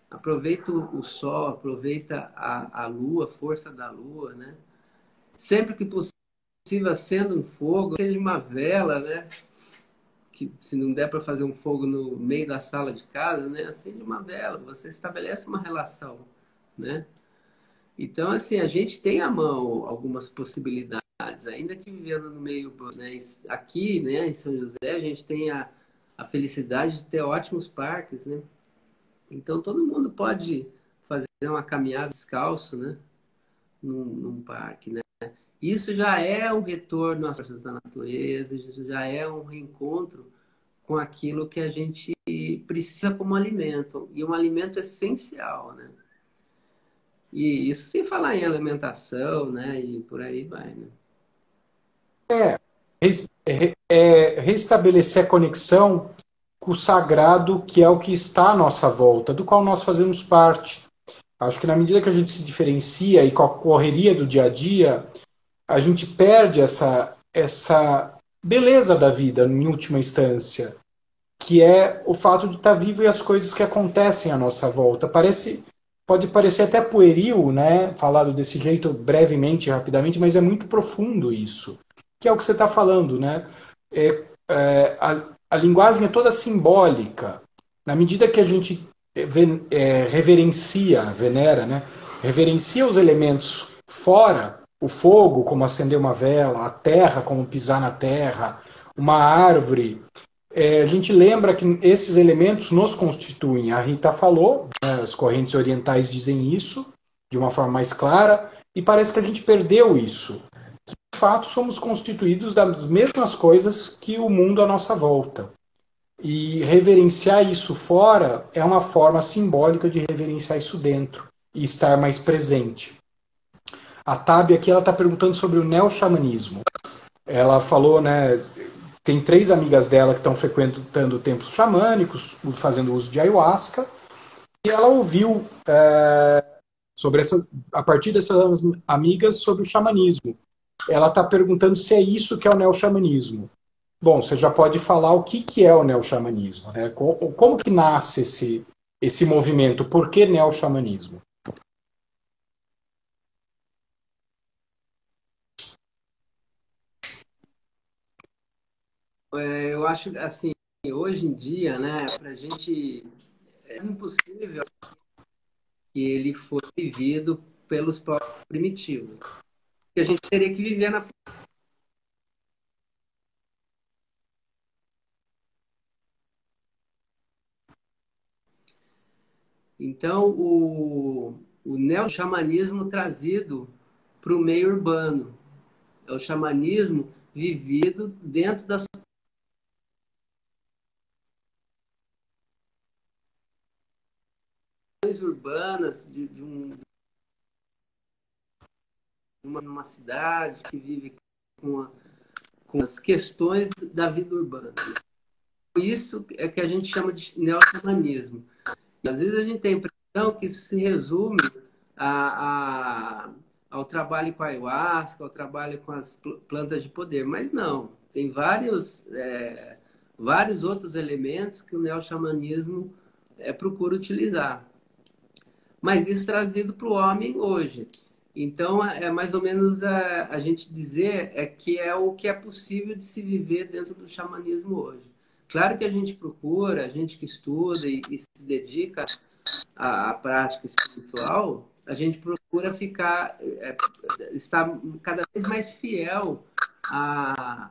Aproveita o sol, aproveita a lua, a força da lua, né? Sempre que possível, acenda um fogo, seja uma vela, né? Que se não der para fazer um fogo no meio da sala de casa, né? Acende uma vela, você estabelece uma relação, né? Então, assim, a gente tem à mão algumas possibilidades, ainda que vivendo no meio urbano, né? Aqui, né, em São José, a gente tem a felicidade de ter ótimos parques, né? Então, todo mundo pode fazer uma caminhada descalço, né? Num parque, né? Isso já é um retorno às forças da natureza, isso já é um reencontro com aquilo que a gente precisa como alimento, e um alimento essencial, né? E isso sem falar em alimentação, né? E por aí vai, né? Restabelecer a conexão com o sagrado, que é o que está à nossa volta, do qual nós fazemos parte. Acho que na medida que a gente se diferencia e com a correria do dia a dia, a gente perde essa beleza da vida, em última instância, que é o fato de estar vivo e as coisas que acontecem à nossa volta. Pode parecer até pueril, né? Falado desse jeito brevemente, rapidamente, mas é muito profundo isso, que é o que você está falando, né? A linguagem é toda simbólica. Na medida que a gente reverencia, venera, né? Reverencia os elementos fora, o fogo, como acender uma vela, a terra, como pisar na terra, uma árvore. A gente lembra que esses elementos nos constituem. A Rita falou, né, as correntes orientais dizem isso de uma forma mais clara, e parece que a gente perdeu isso. De fato, somos constituídos das mesmas coisas que o mundo à nossa volta. E reverenciar isso fora é uma forma simbólica de reverenciar isso dentro e estar mais presente. A Tabi aqui ela está perguntando sobre o neo-xamanismo. Ela falou, né, tem 3 amigas dela que estão frequentando templos xamânicos, fazendo uso de ayahuasca, e ela ouviu a partir dessas amigas sobre o xamanismo. ela está perguntando se é isso que é o neo-xamanismo. Bom, você já pode falar o que é o neo-xamanismo, né? Como que nasce esse movimento? Por que neo-xamanismo? Eu acho assim, hoje em dia, né, para a gente é impossível que ele fosse vivido pelos próprios primitivos. Que a gente teria que viver na. Então, o neo-xamanismo trazido para o meio urbano. É o xamanismo vivido dentro das ações urbanas de uma cidade que vive com as questões da vida urbana. Isso é que a gente chama de neo-xamanismo. Às vezes a gente tem a impressão que isso se resume a, a, ao trabalho com a ayahuasca, ao trabalho com as plantas de poder, mas não. Tem vários outros elementos que o neo-xamanismo procura utilizar. Mas isso trazido para o homem hoje. Então, é mais ou menos a gente dizer que é o que é possível de se viver dentro do xamanismo hoje. Claro que a gente procura, a gente que estuda e se dedica à prática espiritual, a gente procura estar cada vez mais fiel a,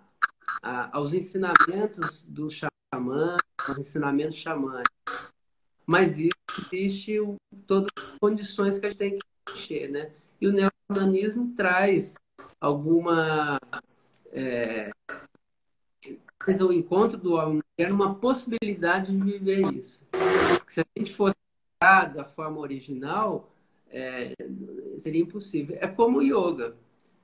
aos ensinamentos do xamã, aos ensinamentos xamãs. Mas isso existe todas as condições que a gente tem que mexer, né? E o neoplatonismo traz alguma traz o encontro do homem e uma possibilidade de viver isso. Porque se a gente fosse da forma original, é, seria impossível. É como o yoga,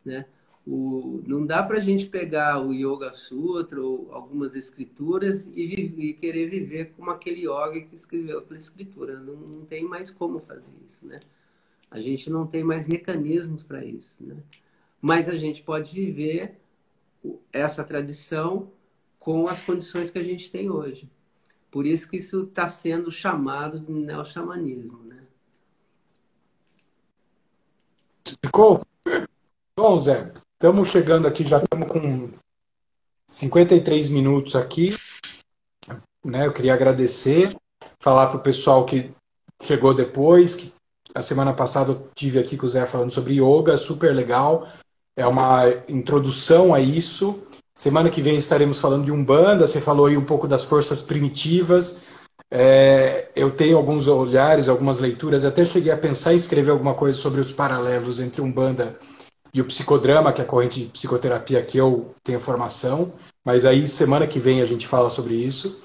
né? Não dá para a gente pegar o Yoga Sutra ou algumas escrituras e querer viver como aquele yoga que escreveu aquela escritura. Não tem mais como fazer isso, né? A gente não tem mais mecanismos para isso, né? Mas a gente pode viver essa tradição com as condições que a gente tem hoje. Por isso que isso está sendo chamado de neo-xamanismo, né? Ficou? Bom, Zé, estamos chegando aqui, já estamos com 53 minutos aqui, né? Eu queria agradecer, falar para o pessoal que chegou depois, que a semana passada eu tive aqui com o Zé falando sobre yoga, super legal, é uma introdução a isso. Semana que vem estaremos falando de Umbanda, você falou aí um pouco das forças primitivas. Eu tenho alguns olhares, algumas leituras, até cheguei a pensar em escrever alguma coisa sobre os paralelos entre Umbanda e o psicodrama, que é a corrente de psicoterapia que eu tenho formação, mas aí semana que vem a gente fala sobre isso.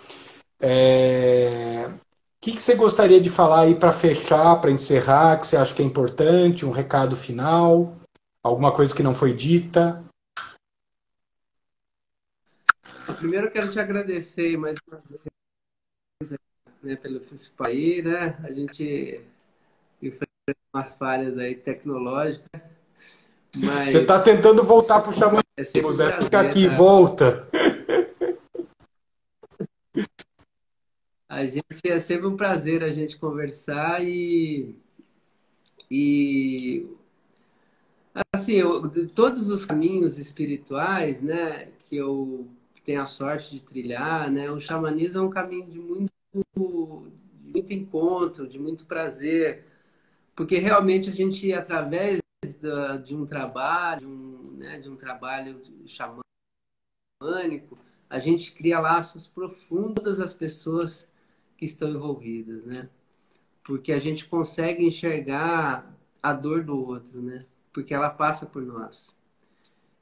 Que você gostaria de falar aí para fechar, para encerrar, que você acha que é importante, um recado final, alguma coisa que não foi dita? Primeiro eu quero te agradecer mais uma vez, né, pelo participar aí, né? A gente enfrenta umas falhas aí tecnológicas, Você está mas tentando voltar para o xamanismo, é sempre um Zé, fica prazer, aqui, tá? volta. A gente é sempre um prazer a gente conversar e assim, de todos os caminhos espirituais, né, que eu tenho a sorte de trilhar, né, o xamanismo é um caminho de muito encontro, de muito prazer, porque realmente a gente, através de um trabalho, né, de um trabalho xamânico, a gente cria laços profundos das pessoas que estão envolvidas, né? Porque a gente consegue enxergar a dor do outro, né? Porque ela passa por nós.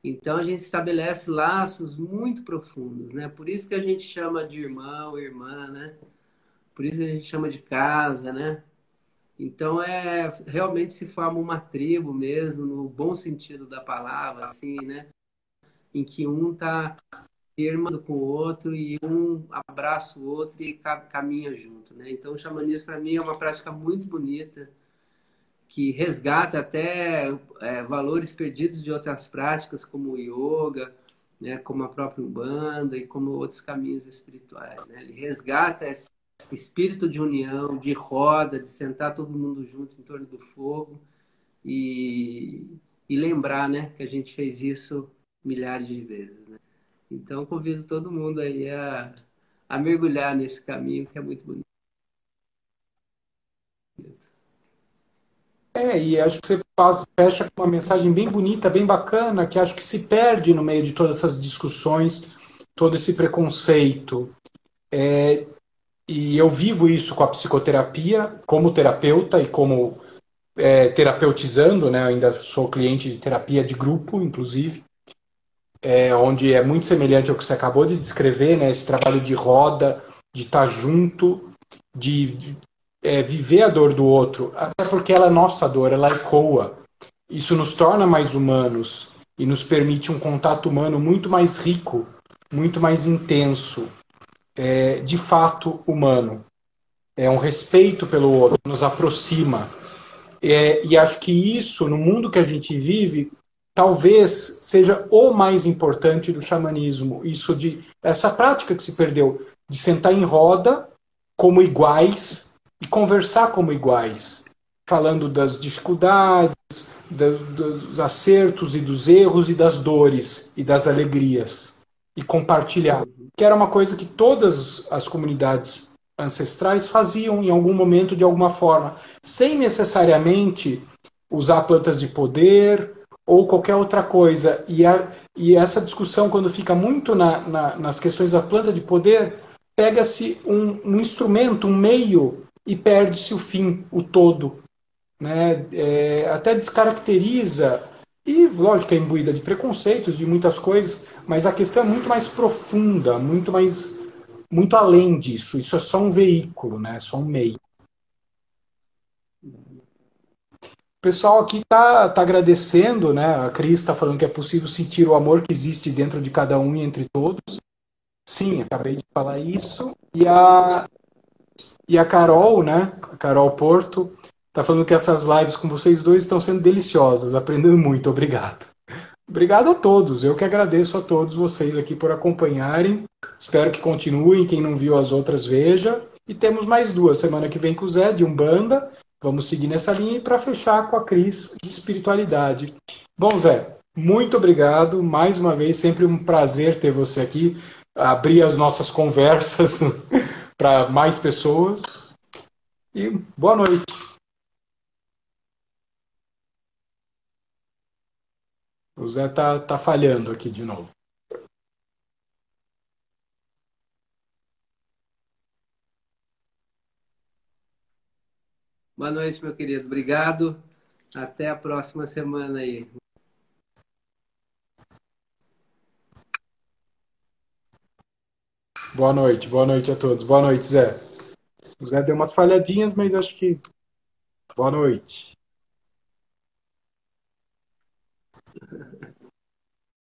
Então a gente estabelece laços muito profundos, né? Por isso que a gente chama de irmão, irmã, né? Por isso que a gente chama de casa, né? Então realmente se forma uma tribo mesmo, no bom sentido da palavra, assim, né? Em que um tá irmando com o outro e um abraça o outro e caminha junto, né? Então o xamanismo para mim é uma prática muito bonita que resgata até valores perdidos de outras práticas, como o yoga, né, como a própria Umbanda e como outros caminhos espirituais. Né? Ele resgata esse espírito de união, de roda, de sentar todo mundo junto em torno do fogo e, e lembrar, né, que a gente fez isso milhares de vezes. Né? Então, convido todo mundo aí a mergulhar nesse caminho que é muito bonito. E acho que você fecha com uma mensagem bem bonita, bem bacana, que acho que se perde no meio de todas essas discussões, todo esse preconceito. E eu vivo isso com a psicoterapia, como terapeuta e como terapeutizando, né? Eu ainda sou cliente de terapia de grupo, inclusive, onde é muito semelhante ao que você acabou de descrever, né? Esse trabalho de roda, de estar junto, de viver a dor do outro, até porque ela é nossa dor, ela ecoa. Isso nos torna mais humanos e nos permite um contato humano muito mais rico, muito mais intenso, de fato humano. É um respeito pelo outro, nos aproxima. E acho que isso, no mundo que a gente vive, talvez seja o mais importante do xamanismo. Essa prática que se perdeu, de sentar em roda como iguais e conversar como iguais, falando das dificuldades, dos acertos e dos erros e das dores e das alegrias e compartilhar, que era uma coisa que todas as comunidades ancestrais faziam em algum momento de alguma forma, sem necessariamente usar plantas de poder ou qualquer outra coisa. E essa discussão, quando fica muito nas questões da planta de poder, pega-se um instrumento, um meio, e perde-se o fim, o todo. Né? Até descaracteriza, e lógico que é imbuída de preconceitos, de muitas coisas, mas a questão é muito mais profunda, muito além disso. Isso é só um veículo, né? Só um meio. O pessoal aqui tá agradecendo, né? A Cris está falando que é possível sentir o amor que existe dentro de cada um e entre todos. Sim, acabei de falar isso. E a Carol, né? A Carol Porto, tá falando que essas lives com vocês dois estão sendo deliciosas, aprendendo muito. Obrigado. Obrigado a todos. Eu que agradeço a todos vocês aqui por acompanharem. Espero que continuem. Quem não viu as outras, veja. E temos mais duas. Semana que vem com o Zé, de Umbanda. Vamos seguir nessa linha e para fechar com a Cris, de espiritualidade. Bom, Zé, muito obrigado. Mais uma vez, sempre um prazer ter você aqui. Abrir as nossas conversas para mais pessoas. E boa noite. O Zé tá falhando aqui de novo. Boa noite, meu querido. Obrigado. Até a próxima semana aí. Boa noite a todos. Boa noite, Zé. O Zé deu umas falhadinhas, mas acho que. Boa noite.